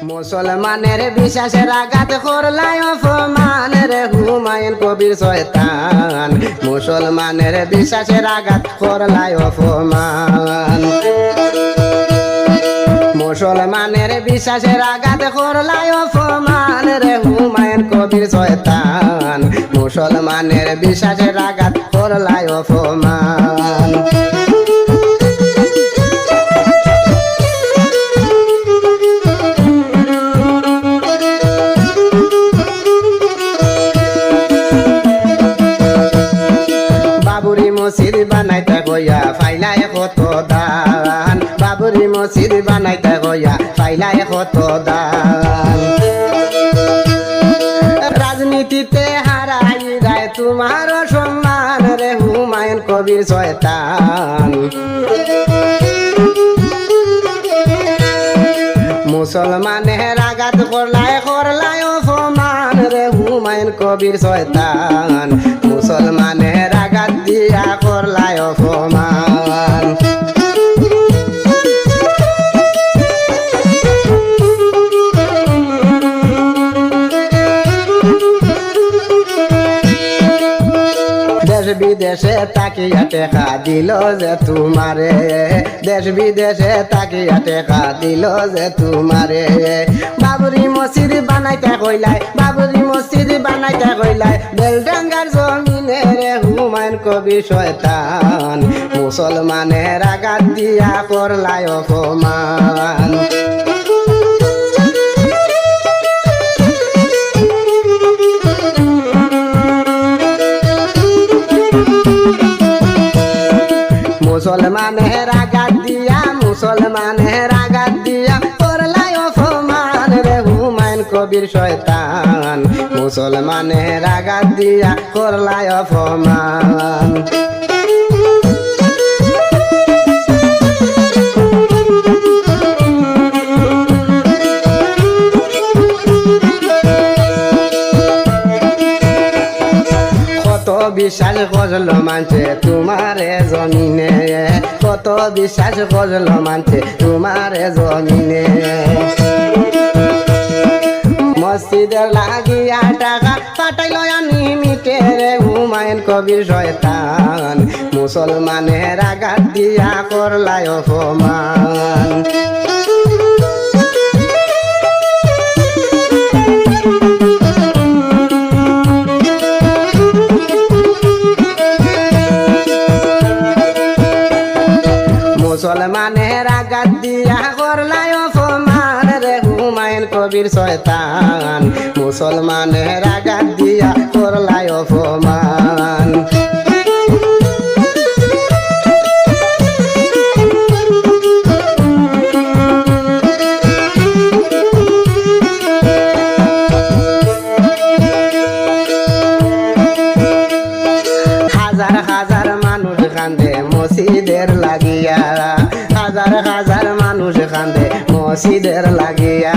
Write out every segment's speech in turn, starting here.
মুসলমানের বিশ্বাসের আঘাত করলাই অপমান রে হুমায়ুন কবির শয়তান। মুসলমানের বিশ্বাসের আঘাত করলাই অপমান। মুসলমানের বিশ্বাসের আঘাত করলাই অপমান রে হুমায়ুন কবির শয়তান। মুসলমানের বিশ্বাসের আঘাত করলাই অপমান। বাবুরি মসজিদ বানাইতে গইয়া ফাইলাই কত দান। বাবুরি মসজিদ বানাইতে গইয়া ফাইলাই কত দান। রাজনীতিতে হারাই যায় তোমার সম্মান রে হুমায়ুন কবির শয়তান। মুসলমানের আঘাত করলাই করলাই অপমান রে হুমায়ুন কবির শয়তান। মুসলমানের আঘাত দিয়া করলাই অপমান। দেশ বিদেশে তাকিয়া টেকা দিল যে তোমারে। দেশ বিদেশে তাকিয়া টেকা দিল যে তোমারে। বাবুরি মসজিদ বানাইতে কইলাই বাবুরি মসজিদ বানাইতে কইলাই বেলডাঙ্গার জমিনে রে হুমায়ুন কবির শয়তান। মুসলমানের আঘাত দিয়া করলাই অপমান। মুসলমানের আঘাত দিয়া মুসলমানের আঘাত দিয়া করলাই অপমান রে হুমায়ুন কবির শয়তান। মুসলমানের আঘাত দিয়া করলাই অপমান। বিশ্বাস করল মানছে তোমারে জমিনে। কত বিশ্বাস করল মানছে তোমারে জমিনে। মসজিদের লাগিয়া টাকা পাঠাইল নিমিটে রে হুমায়ুন কবির শয়তান। মুসলমানের আঘাত দিয়া করলাই অপমান। মুসলমানের আঘাত দিয়া করলাই অপমান রে হুমায়ুন কবির শয়তান। মুসলমানের আঘাত দিয়া করলাই অপমান। হাজার হাজার মানুষ কান্দে মসজিদের লাগিয়া। হাজার হাজার মানুষ কান্দে মসজিদের লাগিয়া।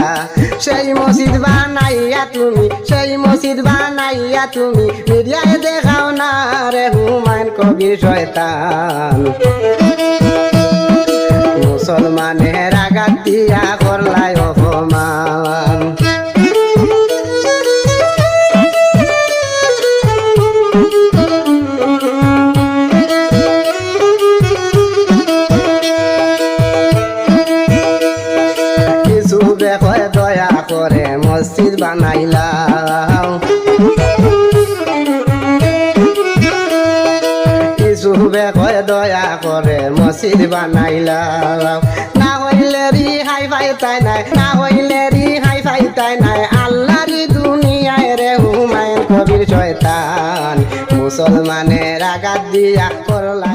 সেই মসজিদ বানাইয়া তুমি সেই মসজিদ বানাইয়া তুমি মিডিয়ায় দেখাও না রে হুমায়ুন কবির শয়তান। মুসলমানের আঘাত দিয়া করলাই অপমান। দয়া করে মসজিদ বানাইলাম। কিছু বেকয় দয়া করে মসজিদ বানাইলাম। না হইলে রিহাই পাইতাই নাই না হইলে রিহাই পাইতাই নাই আল্লাহরি দুনিয়ায় রে হুমায়ুন কবির শয়তান। মুসলমানের আঘাত দিয়া করলা